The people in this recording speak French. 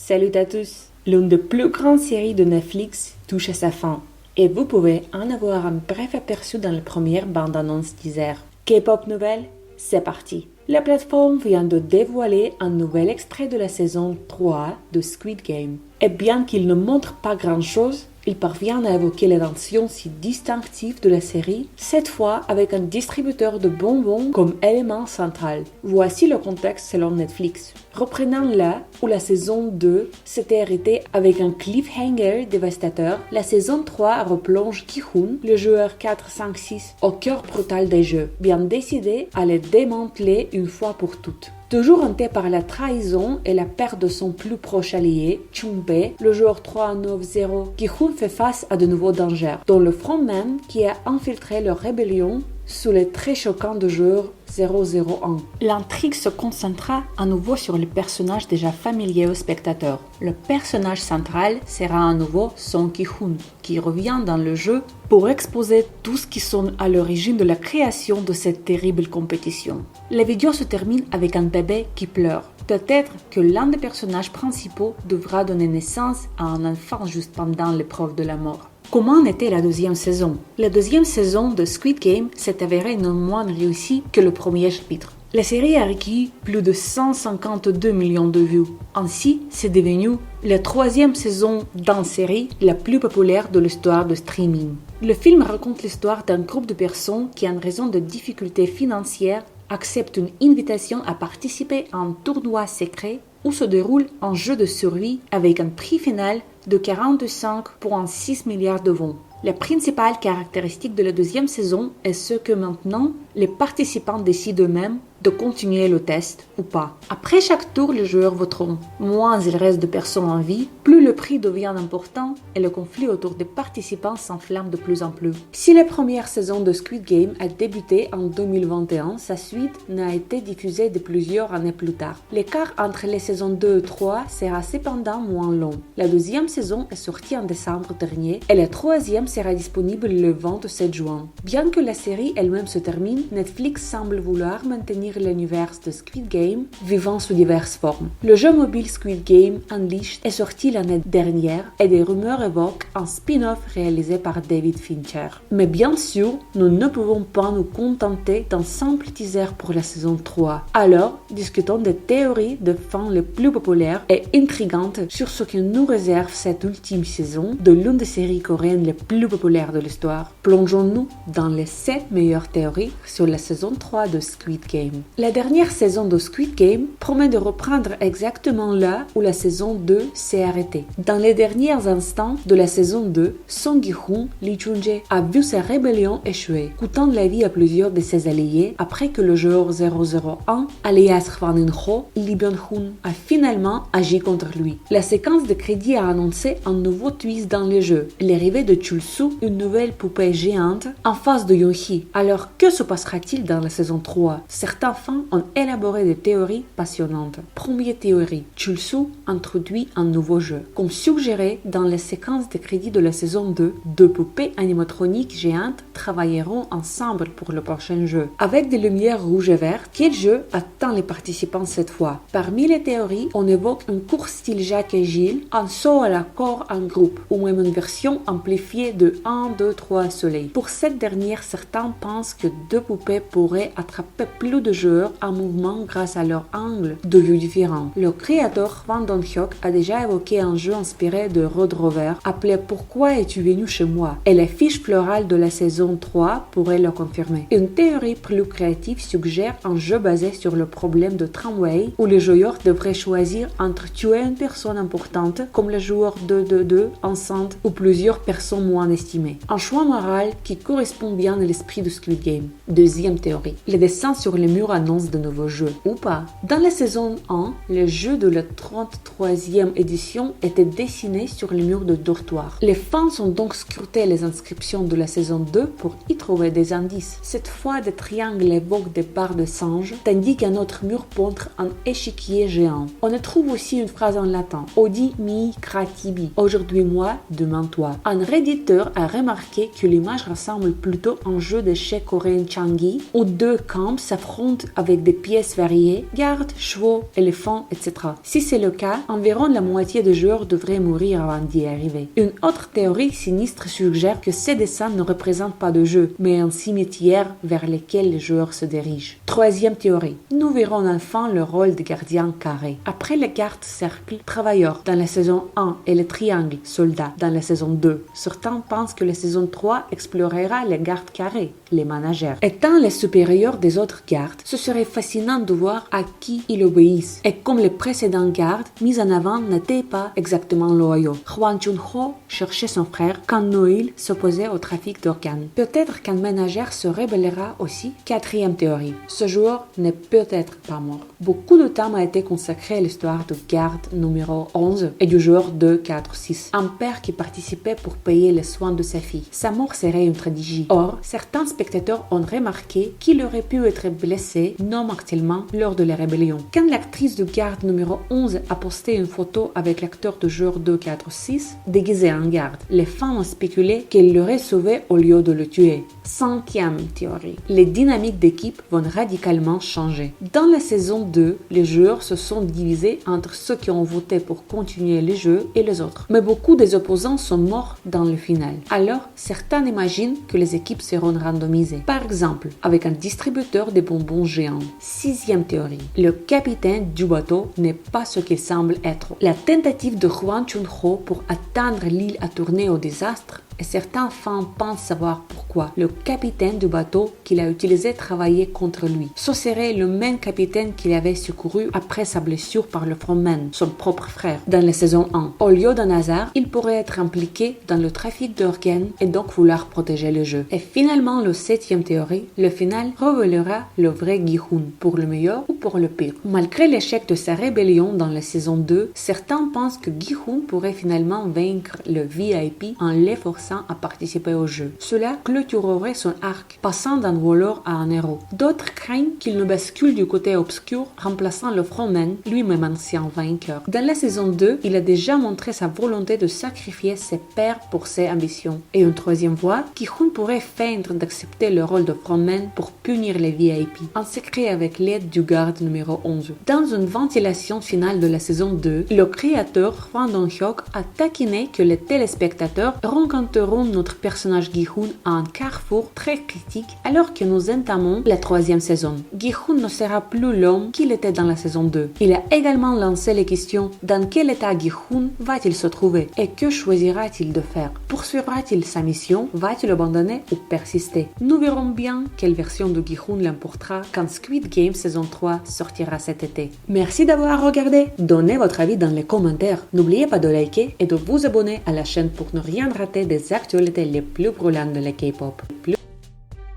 Salut à tous! L'une des plus grandes séries de Netflix touche à sa fin, et vous pouvez en avoir un bref aperçu dans les premières bandes-annonces teaser. K-pop nouvelle, c'est parti! La plateforme vient de dévoiler un nouvel extrait de la saison 3 de Squid Game. Et bien qu'il ne montre pas grand-chose, il parvient à évoquer l'intention si distinctive de la série, cette fois avec un distributeur de bonbons comme élément central. Voici le contexte selon Netflix. Reprenant là où la saison 2 s'était arrêtée avec un cliffhanger dévastateur, la saison 3 replonge Ki-hoon, le joueur 4-5-6, au cœur brutal des jeux, bien décidé à les démanteler une fois pour toutes. Toujours hanté par la trahison et la perte de son plus proche allié, Chung-bae, le joueur 3-9-0, Ki-hoon fait face à de nouveaux dangers, dont le frontman qui a infiltré leur rébellion sous les traits choquants de joueur 001. L'intrigue se concentrera à nouveau sur le personnage déjà familier aux spectateurs. Le personnage central sera à nouveau Song Ki-hoon, qui revient dans le jeu pour exposer tout ce qui sont à l'origine de la création de cette terrible compétition. La vidéo se termine avec un bébé qui pleure. Peut-être que l'un des personnages principaux devra donner naissance à un enfant juste pendant l'épreuve de la mort. Comment était la deuxième saison? La deuxième saison de Squid Game s'est avérée non moins réussie que le premier chapitre. La série a requis plus de 152 millions de vues. Ainsi, c'est devenu la troisième saison d'une série la plus populaire de l'histoire de streaming. Le film raconte l'histoire d'un groupe de personnes qui, en raison de difficultés financières, acceptent une invitation à participer à un tournoi secret où se déroule un jeu de survie avec un prix final de 45,6 milliards de won. La principale caractéristique de la deuxième saison est ce que maintenant, les participants décident eux-mêmes de continuer le test ou pas. Après chaque tour, les joueurs voteront. Moins il reste de personnes en vie, plus le prix devient important et le conflit autour des participants s'enflamme de plus en plus. Si la première saison de Squid Game a débuté en 2021, sa suite n'a été diffusée de plusieurs années plus tard. L'écart entre les saisons 2 et 3 sera cependant moins long. La deuxième saison est sortie en décembre dernier et la troisième sera disponible le 27 juin. Bien que la série elle-même se termine, Netflix semble vouloir maintenir l'univers de Squid Game vivant sous diverses formes. Le jeu mobile Squid Game Unleashed est sorti l'année dernière et des rumeurs évoquent un spin-off réalisé par David Fincher. Mais bien sûr, nous ne pouvons pas nous contenter d'un simple teaser pour la saison 3. Alors, discutons des théories de fin les plus populaires et intrigantes sur ce que nous réserve cette ultime saison de l'une des séries coréennes les plus populaires de l'histoire. Plongeons-nous dans les 7 meilleures théories sur la saison 3 de Squid Game. La dernière saison de Squid Game promet de reprendre exactement là où la saison 2 s'est arrêtée. Dans les derniers instants de la saison 2, Song Ki-hoon, Lee Chun-jae, a vu sa rébellion échouer, coûtant la vie à plusieurs de ses alliés après que le joueur 001, alias Hwan In-ho, Lee Byung-hun, a finalement agi contre lui. La séquence de crédit a annoncé un nouveau twist dans le jeu, l'arrivée de Chul-soo, une nouvelle poupée géante, en face de Yoon-hee. Alors que se passera-t-il dans la saison 3? Certains fans ont élaboré des théories passionnantes. Première théorie, Chul-soo introduit un nouveau jeu. Comme suggéré dans les séquences de crédit de la saison 2, deux poupées animatroniques géantes travailleront ensemble pour le prochain jeu. Avec des lumières rouges et vertes, quel jeu attend les participants cette fois? Parmi les théories, on évoque une course style Jacques et Gilles, un saut à la corde en groupe, ou même une version amplifiée de 1, 2, 3 soleil. Pour cette dernière, certains pensent que deux poupées pourraient attraper plus de joueurs en mouvement grâce à leur angle de vue différent. Le créateur Hwang Dong-hyuk a déjà évoqué un jeu inspiré de Road Rover appelé Pourquoi es-tu venu chez moi? Et la fiche florale de la saison 3 pourrait le confirmer. Une théorie plus créative suggère un jeu basé sur le problème de tramway où les joueurs devraient choisir entre tuer une personne importante comme le joueur 222 enceinte ou plusieurs personnes moins estimées. Un choix moral qui correspond bien à l'esprit de Squid Game. Deuxième théorie. Les dessins sur les murs annoncent de nouveaux jeux, ou pas. Dans la saison 1, le jeu de la 33e édition était dessiné sur les murs de dortoir. Les fans ont donc scruté les inscriptions de la saison 2 pour y trouver des indices. Cette fois, des triangles évoquent des barres de singes, tandis qu'un autre mur montre un échiquier géant. On y trouve aussi une phrase en latin, Odi mi cratibi, aujourd'hui moi, demain toi. Un réditeur a remarqué que l'image ressemble plutôt à un jeu d'échecs coréen Changi, où deux camps s'affrontent compte avec des pièces variées, gardes, chevaux, éléphants, etc. Si c'est le cas, environ la moitié des joueurs devraient mourir avant d'y arriver. Une autre théorie sinistre suggère que ces dessins ne représentent pas de jeu, mais un cimetière vers lequel les joueurs se dirigent. Troisième théorie. Nous verrons enfin le rôle de gardien carré. Après les gardes cercle, travailleurs dans la saison 1 et le triangle, soldats dans la saison 2, certains pensent que la saison 3 explorera les gardes carrés, les managers. Étant les supérieurs des autres gardes, ce serait fascinant de voir à qui ils obéissent. Et comme les précédents gardes, mis en avant n'étaient pas exactement loyaux. Hwang Chun-ho cherchait son frère quand Noil s'opposait au trafic d'organes. Peut-être qu'un manager se rébellera aussi. Quatrième théorie. Ce joueur n'est peut-être pas mort. Beaucoup de temps a été consacré à l'histoire du garde numéro 11 et du joueur 2, 4, 6. Un père qui participait pour payer les soins de sa fille. Sa mort serait une tragédie. Or, certains spectateurs ont remarqué qu'il aurait pu être blessé non mortellement lors de la rébellion. Quand l'actrice du garde numéro 11 a posté une photo avec l'acteur de joueur 2, 4, 6 déguisé en garde, les fans ont spéculé qu'il l'aurait sauvé au lieu de le tuer. Cinquième théorie. Les dynamiques d'équipe vont radicalement changer. Dans la saison 2, les joueurs se sont divisés entre ceux qui ont voté pour continuer les jeux et les autres. Mais beaucoup des opposants sont morts dans le final. Alors, certains imaginent que les équipes seront randomisées. Par exemple, avec un distributeur de bonbons géants. Sixième théorie. Le capitaine du bateau n'est pas ce qu'il semble être. La tentative de Hwang Chun-ho pour atteindre l'île a tourné au désastre et certains fans pensent savoir pourquoi. Le capitaine du bateau qu'il a utilisé travaillait contre lui. Ce serait le même capitaine qu'il avait secouru après sa blessure par le frontman, son propre frère, dans la saison 1. Au lieu d'un hasard, il pourrait être impliqué dans le trafic d'organes et donc vouloir protéger le jeu. Et finalement, le septième théorie, le final révélera le vrai Gi-hun, pour le meilleur ou pour le pire. Malgré l'échec de sa rébellion dans la saison 2, certains pensent que Gi-hun pourrait finalement vaincre le VIP en l'efforçant à participer au jeu. Cela clôturerait son arc, passant d'un voleur à un héros. D'autres craignent qu'il ne bascule du côté obscur, remplaçant le frontman, lui-même ancien vainqueur. Dans la saison 2, il a déjà montré sa volonté de sacrifier ses pairs pour ses ambitions. Et une troisième voie, Gi-hun pourrait feindre d'accepter le rôle de frontman pour punir les VIP, en secret avec l'aide du garde numéro 11. Dans une ventilation finale de la saison 2, le créateur Hwang Dong-hyuk a taquiné que les téléspectateurs rencontreront notre personnage Gi-hun à un carrefour très critique alors que nous entamons la troisième saison. Gi-hun ne sera plus l'homme qu'il était dans la saison 2. Il a également lancé les questions: dans quel état Gi-hun va-t-il se trouver et que choisira-t-il de faire? Poursuivra-t-il sa mission? Va-t-il abandonner ou persister? Nous verrons bien quelle version de Gi-hun l'emportera quand Squid Game saison 3 sortira cet été. Merci d'avoir regardé. Donnez votre avis dans les commentaires. N'oubliez pas de liker et de vous abonner à la chaîne pour ne rien rater des actualités les plus brûlantes de la K-pop.